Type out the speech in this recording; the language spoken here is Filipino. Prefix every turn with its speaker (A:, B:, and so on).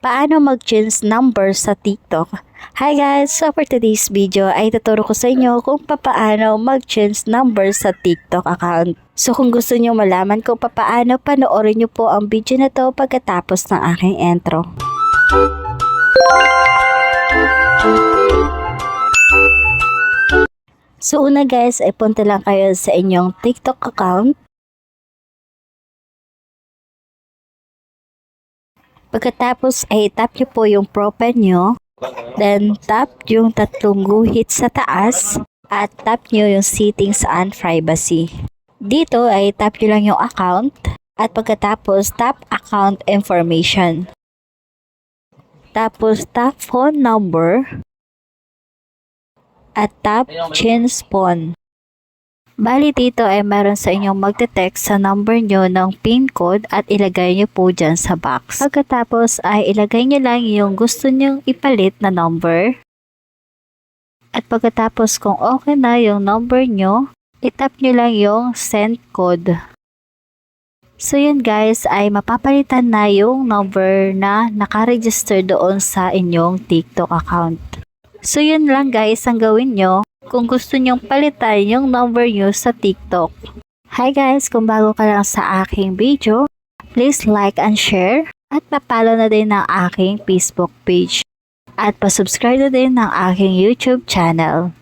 A: Paano mag-change number sa TikTok? Hi guys! So for today's video ay tuturo ko sa inyo kung paano mag-change number sa TikTok account. So kung gusto nyo malaman kung paano, panoorin nyo po ang video na to pagkatapos ng aking intro. So una guys ay punta lang kayo sa inyong TikTok account. Pagkatapos ay tap nyo po yung profile nyo. Then tap yung tatlong guhit sa taas. At tap nyo yung settings and privacy. Dito ay tap nyo lang yung account. At pagkatapos tap account information. Tapos tap phone number. At tap change phone. Bali dito ay meron sa inyong magte-text sa number nyo ng PIN code at ilagay nyo po dyan sa box. Pagkatapos ay ilagay nyo lang yung gusto nyong ipalit na number. At pagkatapos kung okay na yung number nyo, itap nyo lang yung send code. So yun guys ay mapapalitan na yung number na nakaregister doon sa inyong TikTok account. So yun lang guys ang gawin nyo kung gusto nyong palitan yung number nyo sa TikTok. Hi guys! Kung bago ka lang sa aking video, please like and share at pa-follow na din ng aking Facebook page. At pa-subscribe na din ng aking YouTube channel.